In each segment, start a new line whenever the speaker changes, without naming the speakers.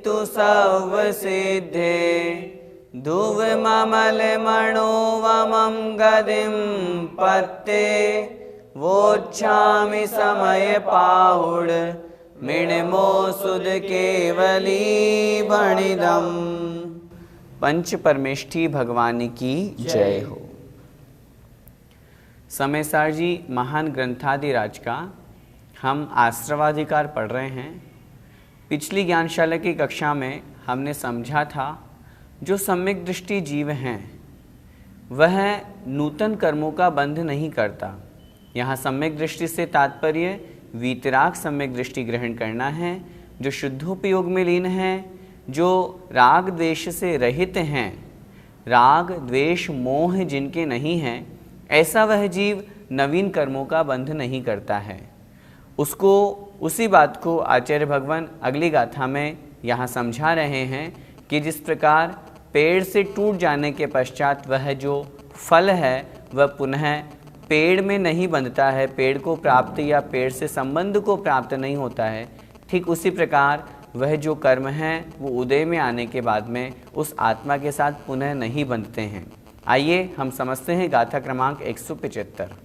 हेतु सर्व सिद्धे ध्रुव ममल मणो वमं गदिं पत्ते वोच्छामि समय पाहुड़ मिणमो सुद केवली बणिदम। पंच परमेष्ठी भगवान की जय हो। समयसार जी महान ग्रंथादिराज का हम आश्रवाधिकार पढ़ रहे हैं। पिछली ज्ञानशाला की कक्षा में हमने समझा था जो सम्यक दृष्टि जीव हैं वह नूतन कर्मों का बंध नहीं करता। यहाँ सम्यक दृष्टि से तात्पर्य वीतराग सम्यक दृष्टि ग्रहण करना है, जो शुद्धोपयोग में लीन है, जो राग द्वेष से रहित हैं, राग द्वेष मोह जिनके नहीं हैं, ऐसा वह जीव नवीन कर्मों का बंध नहीं करता है। उसको उसी बात को आचार्य भगवान अगली गाथा में यहाँ समझा रहे हैं कि जिस प्रकार पेड़ से टूट जाने के पश्चात वह जो फल है वह पुनः पेड़ में नहीं बंधता है, पेड़ को प्राप्त या पेड़ से संबंध को प्राप्त नहीं होता है, ठीक उसी प्रकार वह जो कर्म हैं वो उदय में आने के बाद में उस आत्मा के साथ पुनः नहीं बंधते हैं। आइए हम समझते हैं गाथा क्रमांक 175।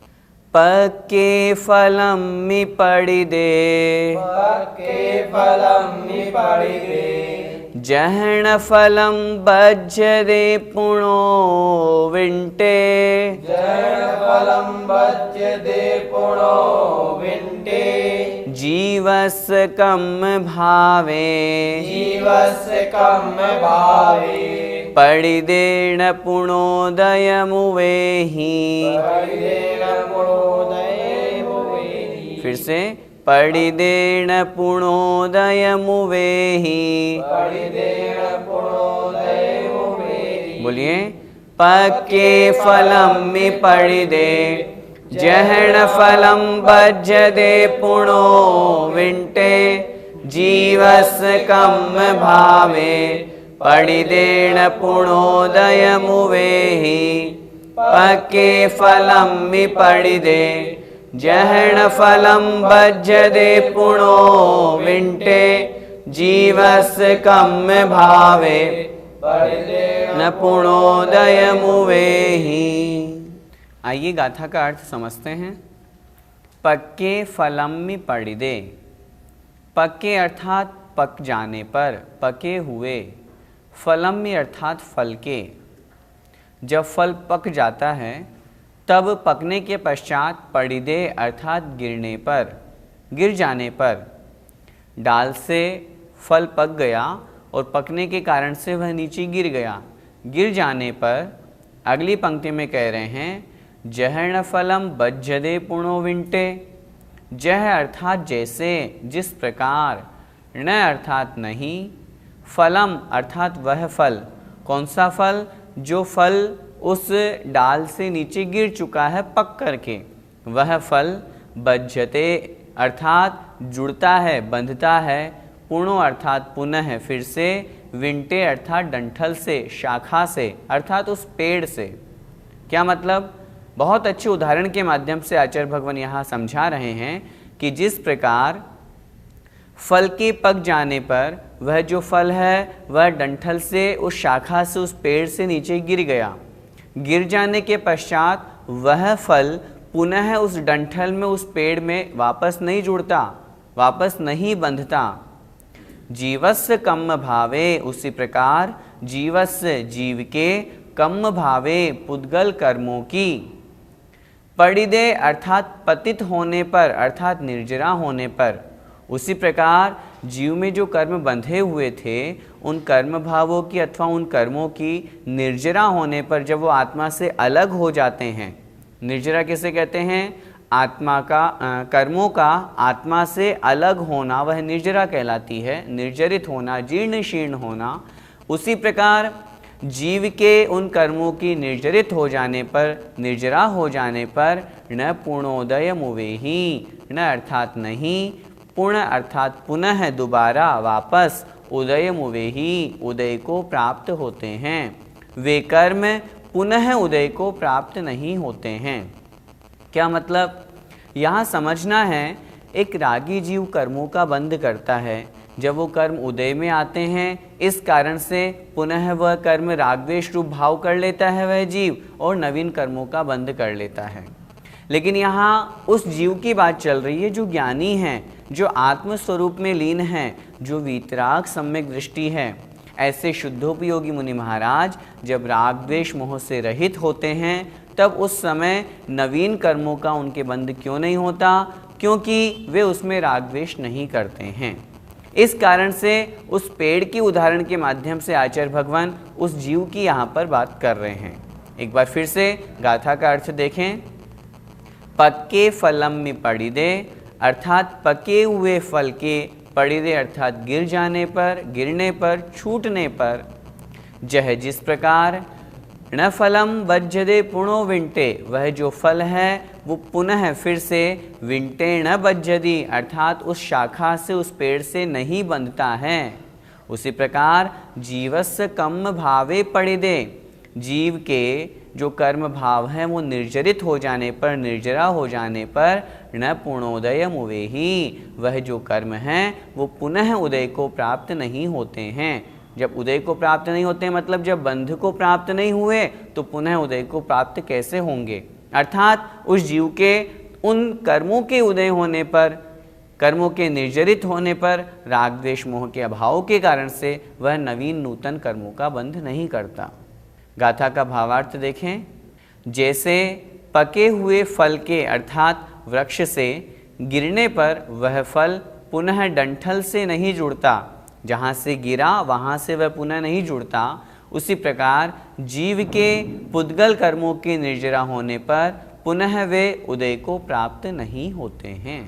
पक्के फलम मि पड़ि दे,
पक्के फलम मि पड़ि दे,
जहण फलम बज्जदे पुणो विंटे,
जहण फलम बज्जदे पुणो विंटे,
जीवस कम भावे,
जीवस कम भावे,
पड़िदेण पुणोदय मुवेहि,
पड़िदेण पुणोदय मुवेहि,
फिर से पड़िदेण पुणोदय मुवेहि,
पड़िदेण पुणोदय मुवेहि।
बोलिए पक्के फलम मि पड़ि दे, जहण फलम बज्जदे पुणो विंटे, जीवस कम भावे, पड़िदेण पुणोदय मुवेहि, पक्के फलम मि पड़ि दे, जहण फलम बज्जदे पुणो विंटे, जीवस कम भावे, पड़िदेण पुणोदय मुवेहि। आइए गाथा का अर्थ समझते हैं। पक्के फलम मि पड़ि दे, पक्के अर्थात पक जाने पर, पके हुए, फलम में अर्थात फल के। जब फल पक जाता है तब पकने के पश्चात पड़िदे अर्थात गिरने पर, गिर जाने पर, डाल से फल पक गया और पकने के कारण से वह नीचे गिर गया, गिर जाने पर अगली पंक्ति में कह रहे हैं जहण फलम बज्जदे पुणो विंटे, जह अर्थात जैसे, जिस प्रकार, न अर्थात नहीं, फलम अर्थात वह फल, कौन सा फल, जो फल उस डाल से नीचे गिर चुका है पक करके, वह फल बज्जते अर्थात जुड़ता है, बंधता है, पुणो अर्थात पुनः फिर से, विंटे अर्थात डंठल से, शाखा से अर्थात उस पेड़ से। क्या मतलब? बहुत अच्छे उदाहरण के माध्यम से आचार्य भगवान यहाँ समझा रहे हैं कि जिस प्रकार फल के पक जाने पर वह जो फल है वह डंठल से, उस शाखा से, उस पेड़ से नीचे गिर गया, गिर जाने के पश्चात वह फल पुनः उस डंठल में, उस पेड़ में वापस नहीं जुड़ता, वापस नहीं बंधता। जीवस्य कम भावे, उसी प्रकार जीवस्य जीव के, कम भावे पुद्गल कर्मों की, पड़िदे अर्थात पतित होने पर, अर्थात निर्जरा होने पर, उसी प्रकार जीव में जो कर्म बंधे हुए थे उन कर्म भावों की अथवा उन कर्मों की निर्जरा होने पर जब वो आत्मा से अलग हो जाते हैं, निर्जरा किसे कहते हैं? आत्मा का, कर्मों का आत्मा से अलग होना वह निर्जरा कहलाती है, निर्जरित होना, जीर्ण शीर्ण होना। उसी प्रकार जीव के उन कर्मों की निर्जरित हो जाने पर, निर्जरा हो जाने पर, न पूर्णोदय मुवेहि, न अर्थात नहीं, पूर्ण अर्थात पुनः दोबारा वापस, उदय मुवेहि उदय को प्राप्त होते हैं। वे कर्म पुनः उदय को प्राप्त नहीं होते हैं। क्या मतलब? यहाँ समझना है, एक रागी जीव कर्मों का बंध करता है, जब वो कर्म उदय में आते हैं, इस कारण से पुनः वह कर्म रागद्वेष रूप भाव कर लेता है वह जीव, और नवीन कर्मों का बंध कर लेता है। लेकिन यहाँ उस जीव की बात चल रही है जो ज्ञानी है, जो आत्म स्वरूप में लीन है, जो वीतराग सम्यक दृष्टि है। ऐसे शुद्धोपयोगी मुनि महाराज जब राग द्वेष मोह से रहित होते हैं, तब उस समय नवीन कर्मों का उनके बंध क्यों नहीं होता? क्योंकि वे उसमें राग द्वेष नहीं करते हैं। इस कारण से उस पेड़ की उदाहरण के माध्यम से आचार्य भगवान उस जीव की यहाँ पर बात कर रहे हैं। एक बार फिर से गाथा का अर्थ देखें। पक्के फलम में पड़िदे, अर्थात पके हुए फल के, पड़िदे अर्थात गिर जाने पर, गिरने पर, छूटने पर, जह जिस प्रकार न फलम बज्जदे पुणो विंटे, वह जो फल है वो पुनः फिर से विंटे न बज्जदी, अर्थात उस शाखा से, उस पेड़ से नहीं बंधता है। उसी प्रकार जीवस्य कर्म भावे पड़िदे, जीव के जो कर्म भाव है वो निर्जरित हो जाने पर, निर्जरा हो जाने पर, न पुणोदय मुवेही, वह जो कर्म हैं वो पुनः उदय को प्राप्त नहीं होते हैं। जब उदय को प्राप्त नहीं होते मतलब जब बंध को प्राप्त नहीं हुए तो पुनः उदय को प्राप्त कैसे होंगे? अर्थात उस जीव के उन कर्मों के उदय होने पर, कर्मों के निर्जरित होने पर, राग द्वेष मोह के अभाव के कारण से वह नवीन नूतन कर्मों का बंध नहीं करता। गाथा का भावार्थ देखें। जैसे पके हुए फल के अर्थात वृक्ष से गिरने पर वह फल पुनः डंठल से नहीं जुड़ता, जहाँ से गिरा वहाँ से वह पुनः नहीं जुड़ता, उसी प्रकार जीव के पुद्गल कर्मों के निर्जरा होने पर पुनः वे उदय को प्राप्त नहीं होते हैं।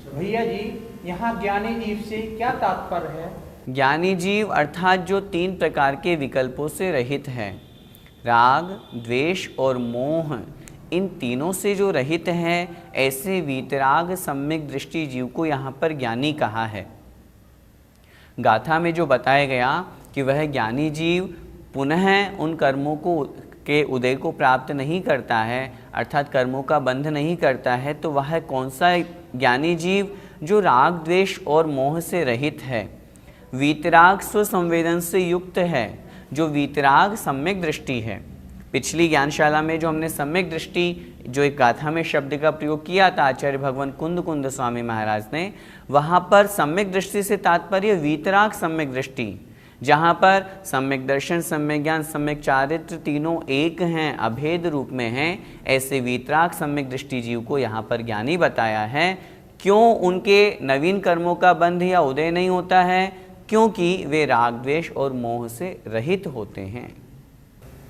भैया जी, यहाँ ज्ञानी जीव से क्या तात्पर्य है?
ज्ञानी जीव अर्थात जो 3 प्रकार के विकल्पों से रहित है, राग, द्वेष और मोह, इन तीनों से जो रहित है, ऐसे वीतराग सम्यक दृष्टि जीव को यहाँ पर ज्ञानी कहा है। गाथा में जो बताया गया कि वह ज्ञानी जीव पुनः उन कर्मों को के उदय को प्राप्त नहीं करता है, अर्थात कर्मों का बंध नहीं करता है, तो वह कौन सा ज्ञानी जीव जो राग द्वेष और मोह से रहित है, वीतराग स्वसंवेदन से युक्त है, जो वीतराग सम्यक दृष्टि है। पिछली ज्ञानशाला में जो हमने सम्यक दृष्टि जो एक गाथा में शब्द का प्रयोग किया था आचार्य भगवान कुंद स्वामी महाराज ने, वहाँ पर सम्यक दृष्टि से तात्पर्य वीतराग सम्यक दृष्टि, जहाँ पर सम्यक दर्शन, सम्यक ज्ञान, सम्यक चारित्र तीनों एक हैं, अभेद रूप में हैं, ऐसे वीतराग सम्यक दृष्टि जीव को यहाँ पर ज्ञानी बताया है। क्यों उनके नवीन कर्मों का बंध या उदय नहीं होता है? क्योंकि वे राग द्वेष और मोह से रहित होते हैं।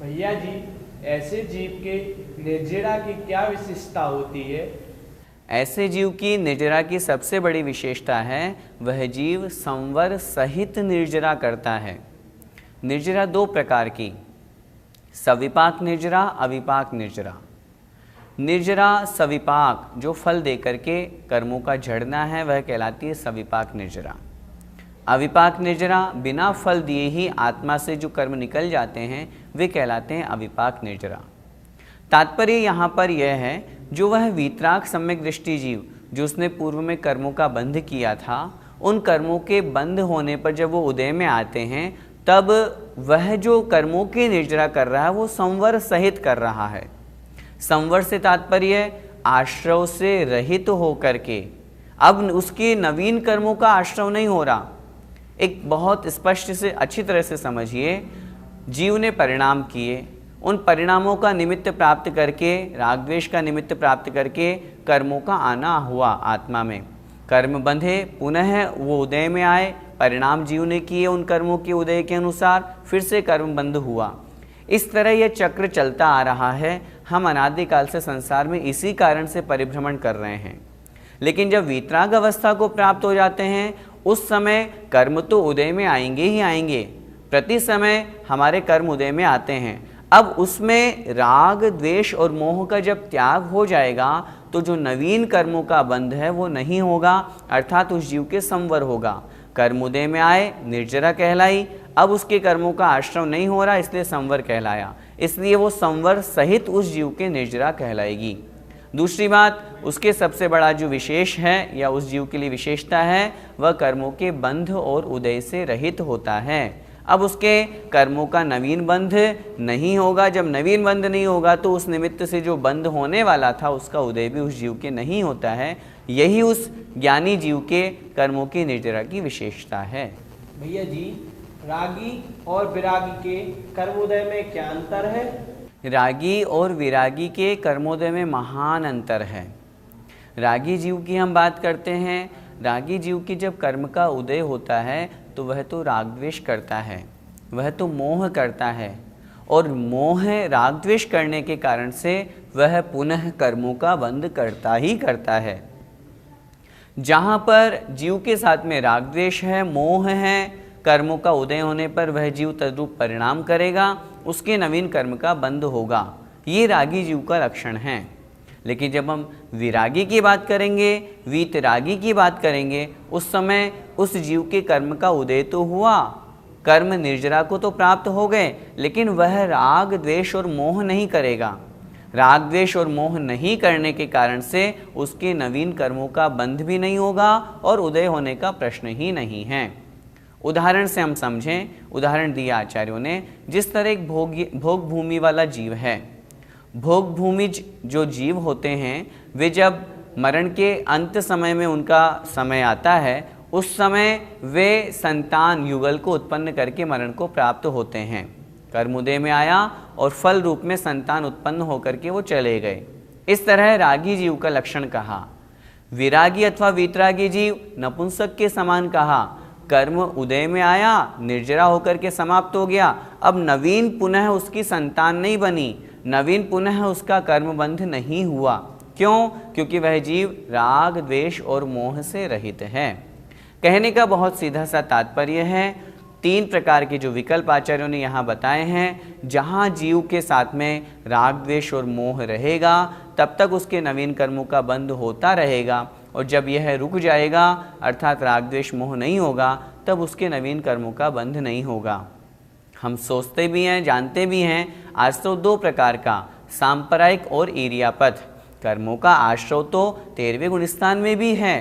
भैया जी, ऐसे जीव के निर्जरा की क्या विशेषता होती है?
ऐसे जीव की निर्जरा की सबसे बड़ी विशेषता है, वह जीव संवर सहित निर्जरा करता है। निर्जरा 2 प्रकार की, सविपाक निर्जरा, अविपाक निर्जरा। निर्जरा सविपाक जो फल दे करके कर्मों का झड़ना है, वह कहलाती है सविपाक निर्जरा। अविपाक निर्जरा बिना फल दिए ही आत्मा से जो कर्म निकल जाते हैं, वे कहलाते हैं अविपाक निर्जरा। तात्पर्य यहाँ पर यह है, जो वह वीतराग सम्यक दृष्टि जीव जो उसने पूर्व में कर्मों का बंध किया था, उन कर्मों के बंध होने पर जब वो उदय में आते हैं, तब वह जो कर्मों की निर्जरा कर रहा है वो संवर सहित कर रहा है। संवर से तात्पर्य आश्रव से रहित हो करके, अब उसके नवीन कर्मों का आश्रव नहीं हो रहा। एक बहुत स्पष्ट से अच्छी तरह से समझिए, जीव ने परिणाम किए, उन परिणामों का निमित्त प्राप्त करके, राग द्वेष का निमित्त प्राप्त करके कर्मों का आना हुआ आत्मा में, कर्म बंधे, पुनः वो उदय में आए, परिणाम जीव ने किए उन कर्मों के उदय के अनुसार, फिर से कर्म बंध हुआ। इस तरह यह चक्र चलता आ रहा है। हम अनादिकाल से संसार में इसी कारण से परिभ्रमण कर रहे हैं। लेकिन जब वीतराग अवस्था को प्राप्त हो जाते हैं, उस समय कर्म तो उदय में आएंगे ही आएंगे, प्रति समय हमारे कर्म उदय में आते हैं। अब उसमें राग द्वेष और मोह का जब त्याग हो जाएगा, तो जो नवीन कर्मों का बंध है वो नहीं होगा, अर्थात उस जीव के संवर होगा। कर्म उदय में आए, निर्जरा कहलाई, अब उसके कर्मों का आश्रव नहीं हो रहा, इसलिए संवर कहलाया, इसलिए वो संवर सहित उस जीव के निर्जरा कहलाएगी। दूसरी बात, उसके सबसे बड़ा जो विशेष है या उस जीव के लिए विशेषता है, वह कर्मों के बंध और उदय से रहित होता है। अब उसके कर्मों का नवीन बंध नहीं होगा। जब नवीन बंध नहीं होगा तो उस निमित्त से जो बंध होने वाला था उसका उदय भी उस जीव के नहीं होता है। यही उस ज्ञानी जीव के कर्मों की निर्जरा की विशेषता है।
भैया जी, रागी और विरागी के कर्मोदय में क्या अंतर है?
रागी और विरागी के कर्मोदय में महान अंतर है। रागी जीव की हम बात करते हैं। रागी जीव की जब कर्म का उदय होता है तो वह तो राग द्वेष करता है, वह तो मोह करता है, और मोह राग द्वेष करने के कारण से वह पुनः कर्मों का बंध करता ही करता है। जहाँ पर जीव के साथ में राग द्वेष है, मोह है, कर्मों का उदय होने पर वह जीव तद्रूप परिणाम करेगा, उसके नवीन कर्म का बंध होगा। ये रागी जीव का लक्षण है। लेकिन जब हम विरागी की बात करेंगे, वीतरागी की बात करेंगे, उस समय उस जीव के कर्म का उदय तो हुआ, कर्म निर्जरा को तो प्राप्त हो गए, लेकिन वह राग द्वेष और मोह नहीं करेगा। राग द्वेष और मोह नहीं करने के कारण से उसके नवीन कर्मों का बंध भी नहीं होगा और उदय होने का प्रश्न ही नहीं है। उदाहरण से हम समझें, उदाहरण दिया आचार्यों ने, जिस तरह एक भोग भूमि वाला जीव है, भोग भूमि जो जीव होते हैं वे जब मरण के अंत समय में उनका समय आता है, उस समय वे संतान युगल को उत्पन्न करके मरण को प्राप्त होते हैं। कर्मोदय में आया और फल रूप में संतान उत्पन्न होकर के वो चले गए। इस तरह रागी जीव का लक्षण कहा। विरागी अथवा वीतरागी जीव नपुंसक के समान कहा। कर्म उदय में आया, निर्जरा होकर के समाप्त हो गया, अब नवीन पुनः उसकी संतान नहीं बनी, नवीन पुनः उसका कर्मबंध नहीं हुआ। क्यों? क्योंकि वह जीव राग द्वेष और मोह से रहित है। कहने का बहुत सीधा सा तात्पर्य है, 3 प्रकार के जो विकल्प आचार्यों ने यहाँ बताए हैं, जहाँ जीव के साथ में राग द्वेष और मोह रहेगा तब तक उसके नवीन कर्मों का बंध होता रहेगा, और जब यह रुक जाएगा अर्थात राग द्वेष मोह नहीं होगा तब उसके नवीन कर्मों का बंध नहीं होगा। हम सोचते भी हैं, जानते भी हैं, आश्रव 2 प्रकार का, सांप्रदायिक और ईर्यापथ। कर्मों का आश्रव तो 13वें गुणस्थान में भी है,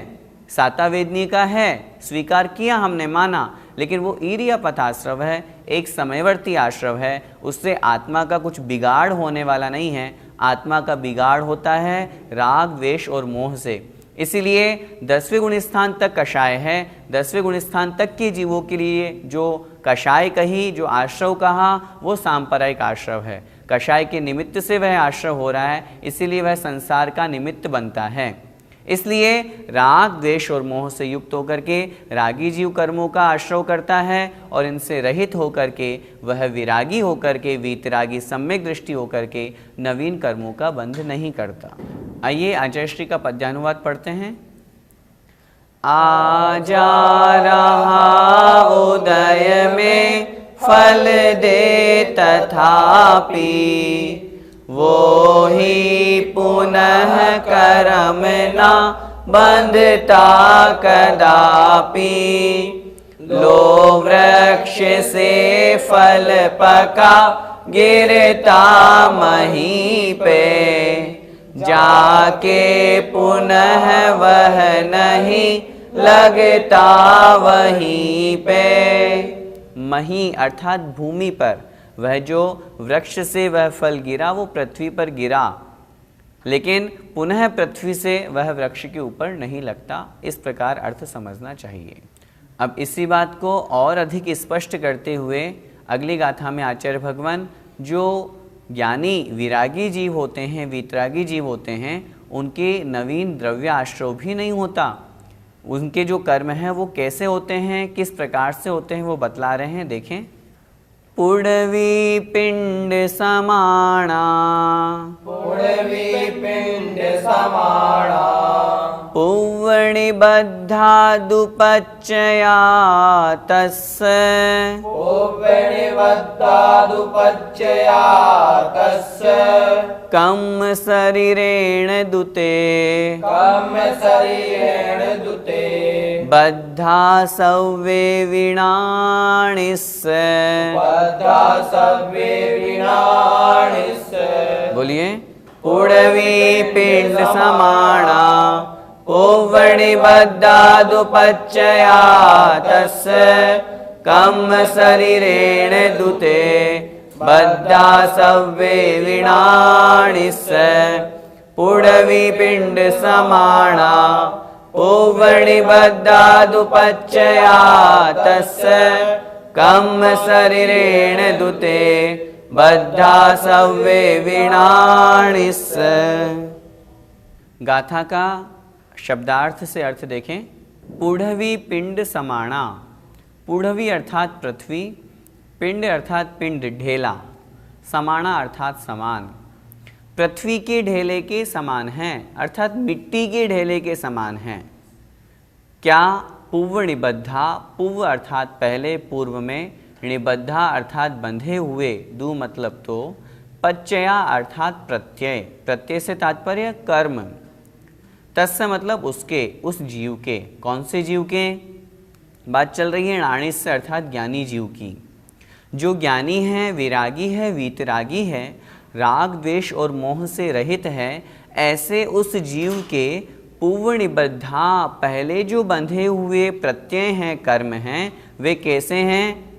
सातावेदनी का है, स्वीकार किया हमने, माना, लेकिन वो ईर्यापथ आश्रव है, एक समयवर्ती आश्रव है, उससे आत्मा का कुछ बिगाड़ होने वाला नहीं है। आत्मा का बिगाड़ होता है राग द्वेष और मोह से। इसीलिए 10वें गुणस्थान तक कषाय है। 10वें गुणस्थान तक के जीवों के लिए जो कषाय कही, जो आश्रव कहा, वो सांप्रदायिक आश्रव है। कषाय के निमित्त से वह आश्रव हो रहा है, इसीलिए वह संसार का निमित्त बनता है। इसलिए राग द्वेष और मोह से युक्त होकर के रागी जीव कर्मों का आश्रव करता है, और इनसे रहित होकर के वह विरागी होकर के, वीतरागी सम्यक दृष्टि होकर के नवीन कर्मों का बंध नहीं करता। आइए आचार्य श्री का पद्यानुवाद पढ़ते हैं। आ जा रहा उदय में फल दे तथापि, वो ही पुनः कर्म ना बंधता कदापि। लो वृक्ष से फल पका गिरता मही पे, जाके पुनः वह नहीं लगता वहीं पे। मही अर्थात भूमि पर, वह जो वृक्ष से वह फल गिरा वो पृथ्वी पर गिरा, लेकिन पुनः पृथ्वी से वह वृक्ष के ऊपर नहीं लगता। इस प्रकार अर्थ समझना चाहिए। अब इसी बात को और अधिक स्पष्ट करते हुए अगली गाथा में आचार्य भगवान जो ज्ञानी विरागी जीव होते हैं, वीतरागी जीव होते हैं, उनके नवीन द्रव्य आश्रव भी नहीं होता। उनके जो कर्म हैं वो कैसे होते हैं, किस प्रकार से होते हैं, वो बतला रहे हैं। देखें, पुड़वी पिंड समाणा,
पुड़वी पिंड समाणा,
पुवणि बद्धा दुपच्चया तस्य,
पुवणि बद्धा दुपच्चया तस्य,
कम शरीरेण दुते,
कम शरीरेण दुते,
बद्धा सव्ये विणाणिस्य।
बद्धा सव्ये विणाणिस्य।
बोलिए, पुडवी पिंड समाना पुव्वनिबद्धादुपच्चया तस्य कम शरीरेण दुते बद्धा सव्वे विणाणिस्य पुडवी पिंड समाना पुव्वनिबद्धादुपच्चया तस्य कम शरीरेण दुते बद्धा सव्वे विणाणिस्य। गाथा का शब्दार्थ से अर्थ देखें। पुढ़वी पिंड समाना, पुढ़वी अर्थात पृथ्वी, पिंड अर्थात पिंड ढेला, समाना अर्थात समान। पृथ्वी के ढेले के समान हैं अर्थात मिट्टी के ढेले के समान हैं। क्या? पूर्व निबद्धा, पूर्व अर्थात पहले, पूर्व में, निबद्धा अर्थात बंधे हुए, दू मतलब तो, पच्चया अर्थात प्रत्यय, प्रत्यय से तात्पर्य कर्म, तस्य मतलब उसके, उस जीव के। कौन से जीव के बात चल रही है? नाणिस्य अर्थात ज्ञानी जीव की। जो ज्ञानी है, विरागी है, वीतरागी है, राग द्वेष और मोह से रहित है, ऐसे उस जीव के पूर्व निबद्धा, पहले जो बंधे हुए प्रत्यय हैं, कर्म हैं, वे कैसे हैं?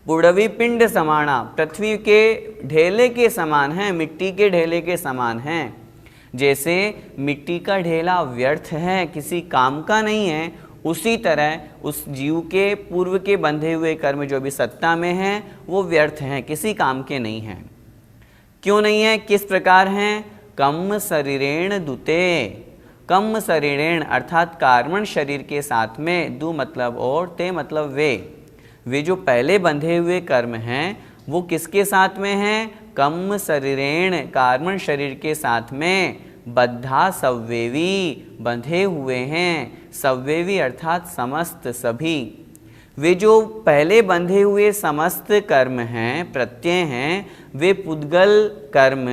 पुड़वी पिंड समाना, पृथ्वी के ढेले के समान हैं, मिट्टी के ढेले के समान हैं। जैसे मिट्टी का ढेला व्यर्थ है, किसी काम का नहीं है, उसी तरह उस जीव के पूर्व के बंधे हुए कर्म जो भी सत्ता में हैं, वो व्यर्थ हैं, किसी काम के नहीं हैं। क्यों नहीं है? किस प्रकार हैं? कम शरीरेण दुते, कम शरीरेण अर्थात कार्मण शरीर के साथ में, दु मतलब और, ते मतलब वे जो पहले बंधे हुए कर्म हैं वो किसके साथ में हैं? कम शरीरेण कार्मण शरीर के साथ में, बद्धा सव्वेवी बंधे हुए हैं, सव्वेवी अर्थात समस्त सभी। वे जो पहले बंधे हुए समस्त कर्म हैं, प्रत्यय हैं, वे पुद्गल कर्म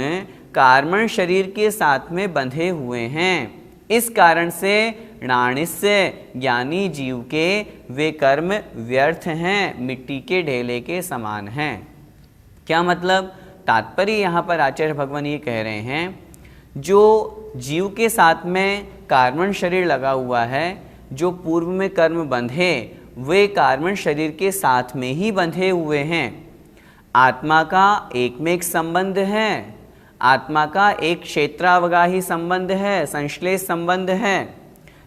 कार्मण शरीर के साथ में बंधे हुए हैं। इस कारण से नाणिस्य ज्ञानी जीव के वे कर्म व्यर्थ हैं, मिट्टी के ढेले के समान हैं। क्या मतलब? तात्पर्य यहाँ पर आचार्य भगवान ये कह रहे हैं, जो जीव के साथ में कार्मण शरीर लगा हुआ है, जो पूर्व में कर्म बंधे, वे कार्मण शरीर के साथ में ही बंधे हुए हैं। आत्मा का एक में एक संबंध है, आत्मा का एक क्षेत्रावगाही संबंध है, संश्लेष संबंध है।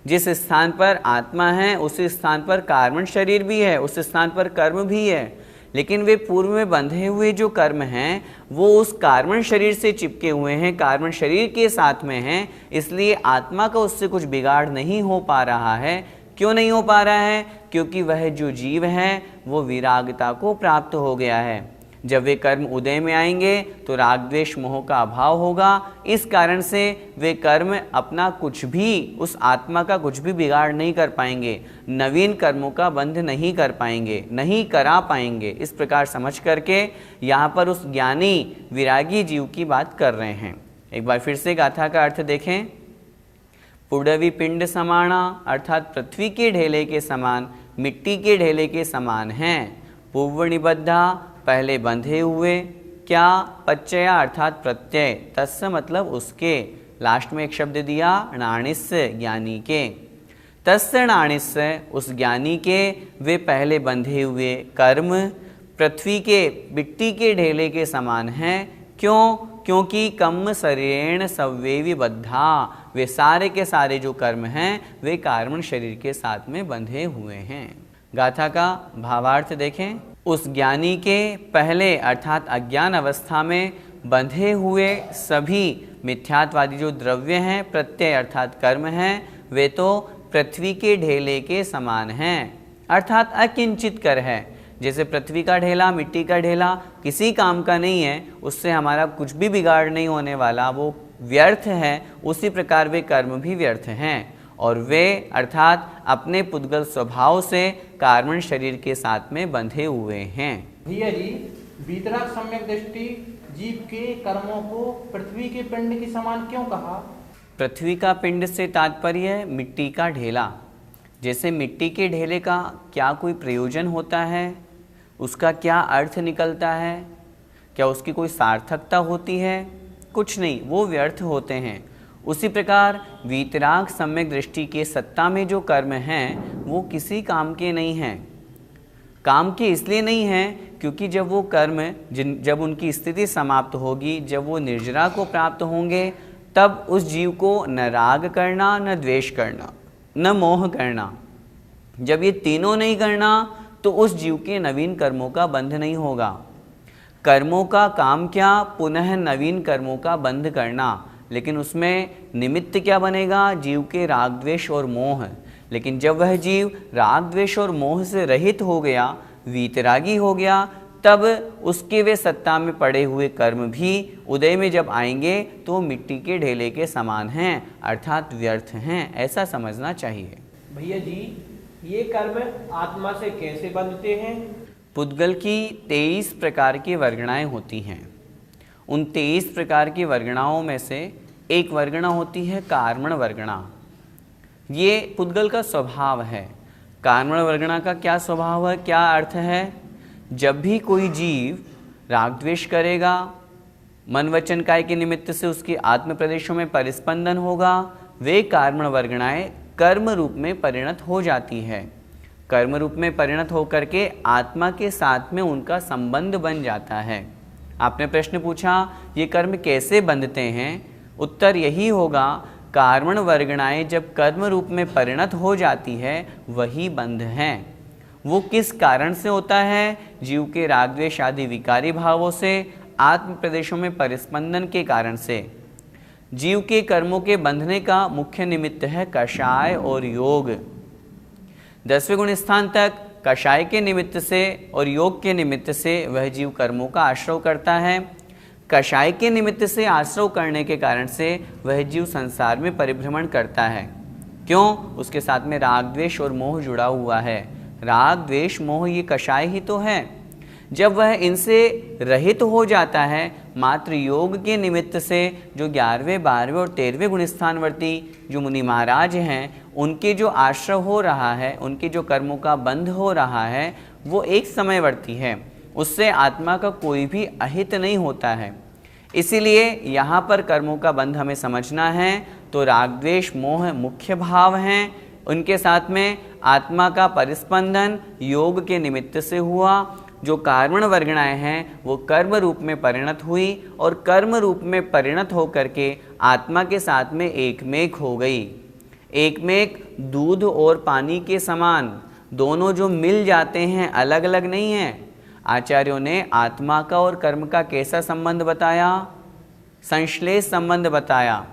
जिस स्थान पर आत्मा है उस स्थान पर कार्मण शरीर भी है, उस स्थान पर कर्म भी है, लेकिन वे पूर्व में बंधे हुए जो कर्म हैं वो उस कार्मण शरीर से चिपके हुए हैं, कार्मण शरीर के साथ में हैं, इसलिए आत्मा का उससे कुछ बिगाड़ नहीं हो पा रहा है। क्यों नहीं हो पा रहा है? क्योंकि वह जो जीव है वो विरागता को प्राप्त हो गया है। जब वे कर्म उदय में आएंगे तो राग द्वेष मोह का अभाव होगा, इस कारण से वे कर्म अपना कुछ भी, उस आत्मा का कुछ भी बिगाड़ नहीं कर पाएंगे, नवीन कर्मों का बंध नहीं कर पाएंगे, नहीं करा पाएंगे। इस प्रकार समझ करके यहाँ पर उस ज्ञानी विरागी जीव की बात कर रहे हैं। एक बार फिर से गाथा का अर्थ देखें। पुडवी पिंड समाना अर्थात पृथ्वी के ढेले के समान, मिट्टी के ढेले के समान हैं। पूर्व निबद्धा पहले बंधे हुए, क्या? पच्चया अर्थात प्रत्यय, तस्य मतलब उसके, लास्ट में एक शब्द दिया नाणिस्य ज्ञानी के, तस्य नाणिस्य उस ज्ञानी के वे पहले बंधे हुए कर्म पृथ्वी के मिट्टी के ढेले के समान हैं। क्यों? क्योंकि कम शरीरेण सव्वेवी बद्धा, वे सारे के सारे जो कर्म हैं वे कार्मण शरीर के साथ में बंधे हुए हैं। गाथा का भावार्थ देखें। उस ज्ञानी के पहले अर्थात अज्ञान अवस्था में बंधे हुए सभी मिथ्यात्वादी जो द्रव्य हैं, प्रत्यय अर्थात कर्म हैं, वे तो पृथ्वी के ढेले के समान हैं, अर्थात अकिंचित कर है। जैसे पृथ्वी का ढेला, मिट्टी का ढेला किसी काम का नहीं है, उससे हमारा कुछ भी बिगाड़ नहीं होने वाला, वो व्यर्थ है, उसी प्रकार वे कर्म भी व्यर्थ हैं। और वे अर्थात अपने पुद्गल स्वभाव से कार्मण शरीर के साथ में बंधे हुए हैं।
भैया जी, वीतराग सम्यक दृष्टि जीव के कर्मों को पृथ्वी के पिंड के समान क्यों कहा?
पृथ्वी का पिंड से तात्पर्य मिट्टी का ढेला। जैसे मिट्टी के ढेले का क्या कोई प्रयोजन होता है, उसका क्या अर्थ निकलता है, क्या उसकी कोई सार्थकता होती है? कुछ नहीं, वो व्यर्थ होते हैं। उसी प्रकार वीतराग सम्यक दृष्टि के सत्ता में जो कर्म हैं वो किसी काम के नहीं हैं। काम के इसलिए नहीं हैं क्योंकि जब वो कर्म जब उनकी स्थिति समाप्त होगी, जब वो निर्जरा को प्राप्त होंगे, तब उस जीव को न राग करना, न द्वेष करना, न मोह करना। जब ये तीनों नहीं करना तो उस जीव के नवीन कर्मों का बंध नहीं होगा। कर्मों का काम क्या, पुनः नवीन कर्मों का बंध करना, लेकिन उसमें निमित्त क्या बनेगा, जीव के राग द्वेष और मोह। लेकिन जब वह जीव राग द्वेष और मोह से रहित हो गया, वीतरागी हो गया, तब उसके वे सत्ता में पड़े हुए कर्म भी उदय में जब आएंगे तो मिट्टी के ढेले के समान हैं, अर्थात व्यर्थ हैं, ऐसा समझना चाहिए।
भैया जी, ये कर्म आत्मा से कैसे बंधते हैं?
पुद्गल की 23 प्रकार की वर्गणाएं होती हैं। उन 23 प्रकार की वर्गणाओं में से एक वर्गणा होती है कार्मण वर्गणा। ये पुद्गल का स्वभाव है। कार्मण वर्गणा का क्या स्वभाव है, क्या अर्थ है? जब भी कोई जीव राग द्वेष करेगा, मन वचन काय के निमित्त से उसके आत्म प्रदेशों में परिस्पंदन होगा, वे कार्मण वर्गणाएं कर्म रूप में परिणत हो जाती है। कर्म रूप में परिणत होकर के आत्मा के साथ में उनका संबंध बन जाता है। आपने प्रश्न पूछा ये कर्म कैसे बंधते हैं, उत्तर यही होगा, कार्मण वर्गणाएं जब कर्म रूप में परिणत हो जाती है वही बंध हैं। वो किस कारण से होता है? जीव के राग द्वेष आदि विकारी भावों से, आत्म प्रदेशों में परिस्पंदन के कारण से। जीव के कर्मों के बंधने का मुख्य निमित्त है कषाय और योग। 10वें गुण स्थान तक कषाय के निमित्त से और योग के निमित्त से वह जीव कर्मों का आश्रय करता है। कषाय के निमित्त से आश्रय करने के कारण से वह जीव संसार में परिभ्रमण करता है। क्यों? उसके साथ में राग द्वेष और मोह जुड़ा हुआ है। राग द्वेष मोह ये कषाय ही तो है। जब वह इनसे रहित हो जाता है, मात्र योग के निमित्त से जो 11वें, 12वें और 13वें गुण स्थानवर्ती जो मुनि महाराज हैं, उनके जो आश्रय हो रहा है, उनके जो कर्मों का बंध हो रहा है, वो एक समयवर्ती है। उससे आत्मा का कोई भी अहित नहीं होता है। इसीलिए यहाँ पर कर्मों का बंध हमें समझना है तो राग द्वेष मोह मुख्य भाव हैं। उनके साथ में आत्मा का परिस्पंदन योग के निमित्त से हुआ। जो कार्मण वर्गणाएं हैं वो कर्म रूप में परिणत हुई और कर्म रूप में परिणत होकर के आत्मा के साथ में एकमेक हो गई। एकमेक दूध और पानी के समान, दोनों जो मिल जाते हैं, अलग अलग नहीं हैं। आचार्यों ने आत्मा का और कर्म का कैसा संबंध बताया? संश्लेष संबंध बताया।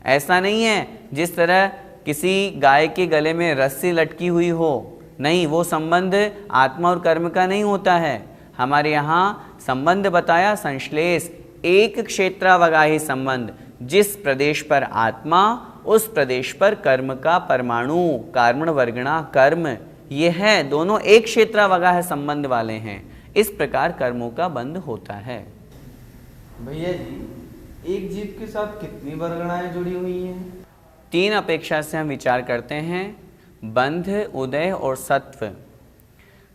ऐसा नहीं है जिस तरह किसी गाय के गले में रस्सी लटकी हुई हो, नहीं, वो संबंध आत्मा और कर्म का नहीं होता है। हमारे यहाँ संबंध बताया संश्लेष, एक क्षेत्रावगाही संबंध। जिस प्रदेश पर आत्मा, उस प्रदेश पर कर्म का परमाणु, कार्मण वर्गणा कर्म, ये है, दोनों एक क्षेत्रावगाह संबंध वाले हैं। इस प्रकार कर्मों का बंध होता है।
भैया जी, एक जीव के साथ कितनी वर्गणाएं जुड़ी हुई हैं?
3 अपेक्षा से हम विचार करते हैं, बंध, उदय और सत्व।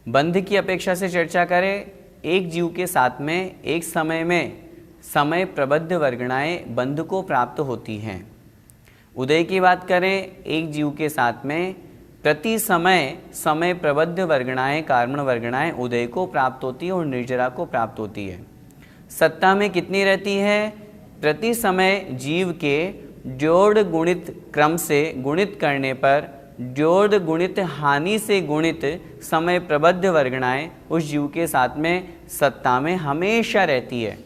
बंध की अपेक्षा से चर्चा करें, एक जीव के साथ में एक समय में समय प्रबद्ध वर्गणाएं बंध को प्राप्त होती हैं। उदय की बात करें, एक जीव के साथ में प्रति समय समय प्रबद्ध वर्गणाएं कार्मण वर्गणाएं उदय को प्राप्त होती है और निर्जरा को प्राप्त होती है। सत्ता में कितनी रहती है? प्रति समय जीव के जोड़ गुणित क्रम से गुणित करने पर जोड़ गुणित हानि से गुणित समय प्रबद्ध वर्गणाएं उस जीव के साथ में सत्ता में हमेशा रहती है।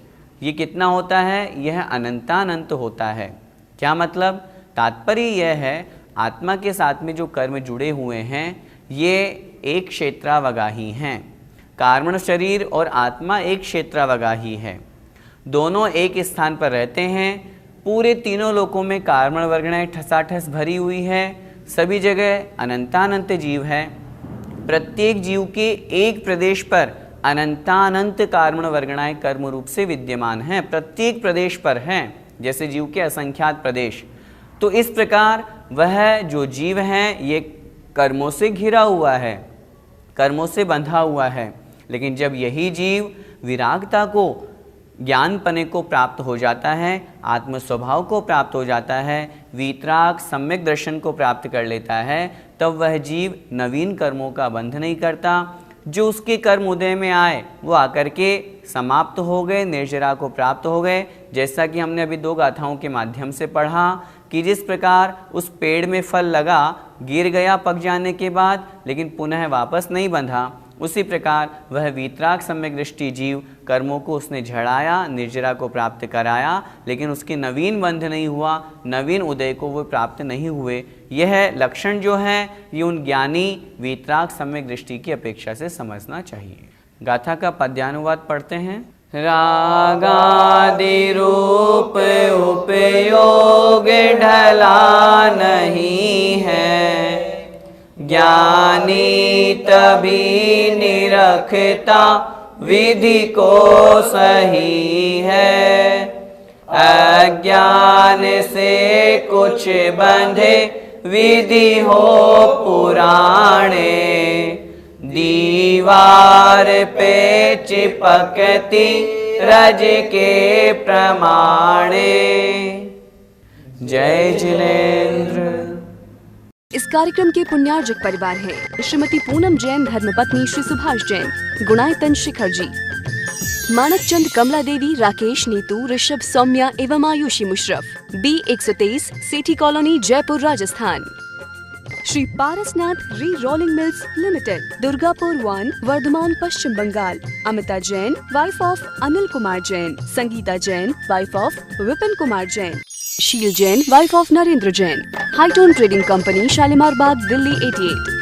ये कितना होता है? यह अनंतानंत होता है। क्या मतलब? तात्पर्य यह है, आत्मा के साथ में जो कर्म जुड़े हुए हैं ये एक क्षेत्रावगाही हैं। कार्मण शरीर और आत्मा एक क्षेत्रावगाही है, दोनों एक स्थान पर रहते हैं। पूरे तीनों लोकों में कार्मण वर्गणाएं ठसाठस भरी हुई है, सभी जगह अनंतानंत जीव है। प्रत्येक जीव के एक प्रदेश पर अनंतानंत कार्मण वर्गणाएं कर्म रूप से विद्यमान हैं, प्रत्येक प्रदेश पर हैं, जैसे जीव के असंख्यात प्रदेश। तो इस प्रकार वह जो जीव है ये कर्मों से घिरा हुआ है, कर्मों से बंधा हुआ है। लेकिन जब यही जीव विरागता को ज्ञानपने को प्राप्त हो जाता है, आत्म स्वभाव को प्राप्त हो जाता है, वीतराग सम्यक दर्शन को प्राप्त कर लेता है, तब वह जीव नवीन कर्मों का बंध नहीं करता। जो उसके कर्म उदय में आए वो आकर के समाप्त हो गए, निर्जरा को प्राप्त हो गए। जैसा कि हमने अभी 2 गाथाओं के माध्यम से पढ़ा कि जिस प्रकार उस पेड़ में फल लगा, गिर गया पक जाने के बाद, लेकिन पुनः वापस नहीं बंधा, उसी प्रकार वह वीतराग सम्यक दृष्टि जीव कर्मों को उसने झड़ाया, निर्जरा को प्राप्त कराया, लेकिन उसके नवीन बंध नहीं हुआ, नवीन उदय को वो प्राप्त नहीं हुए। यह लक्षण जो है ये उन ज्ञानी वीतराग सम्यक दृष्टि की अपेक्षा से समझना चाहिए। गाथा का पद्यानुवाद पढ़ते हैं। रागादि रूप उपयोग ढला नहीं है, ज्ञानी तभी निरखता विधि को सही है। अज्ञान से कुछ बंधे विधि हो पुराणे, दीवार पे चिपकती रज के प्रमाणे। जय जिनेन्द्र।
इस कार्यक्रम के पुण्यार्जक परिवार हैं श्रीमती पूनम जैन, धर्मपत्नी श्री सुभाष जैन, गुणायतन शिखर जी, मानक चंद, कमला देवी, राकेश, नीतू, ऋषभ, सौम्या एवं Ayushi Musharraf, B123, Sethi colony, Jaipur, Rajasthan. Shri Parasnath re rolling mills limited, Durgapur 1, Bardhaman, Paschim Bengal. Amita Jain, wife of Anil Kumar Jain. Sangeeta Jain, wife of Vipin Kumar Jain. Sheel Jain, wife of Narendra Jain. Hightone trading company, Shalimar Bagh, Delhi 88।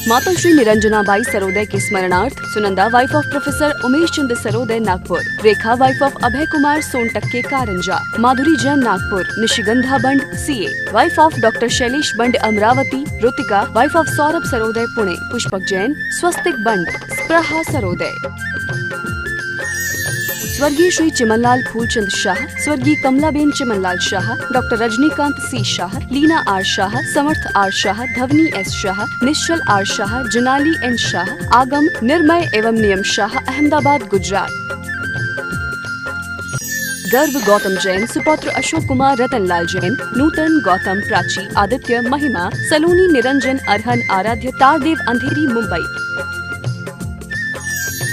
माता श्री निरंजना बाई सरोदय के स्मरणार्थ Sunanda, wife of professor Umesh Chandra Sarodaya, Nagpur. Rekha, wife of Abhay Kumar Sontakke, Karanja. Madhuri Jain, Nagpur. Nishigandha Band, CA, wife of doctor Shailesh Band, Amravati. Rutika, wife of Saurabh Sarodaya, Pune. Pushpak Jain, Swastik Band, Spraha Sarodaya. स्वर्गीय श्री चिमनलाल फूलचंद शाह, स्वर्गीय Kamlaben Chimanlal Shah, doctor Rajnikant C Shah, Leena R Shah, Samarth R Shah, Dhwani S Shah, Nishchal R Shah, Janali N Shah, Aagam, Nirmay एवं नियम शाह, अहमदाबाद, गुजरात। गर्भ गौतम जैन, सुपौत्र अशोक कुमार, रतनलाल जैन, नूतन, गौतम, प्राची, आदित्य, महिमा, सलोनी, निरंजन, अरहन, आराध्य, तारदेव, अंधेरी, मुंबई।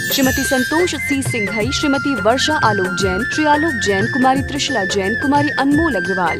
श्रीमती संतोष C सिंघई, श्रीमती वर्षा आलोक जैन, श्री आलोक जैन, कुमारी त्रिशला जैन, कुमारी अनमोल अग्रवाल।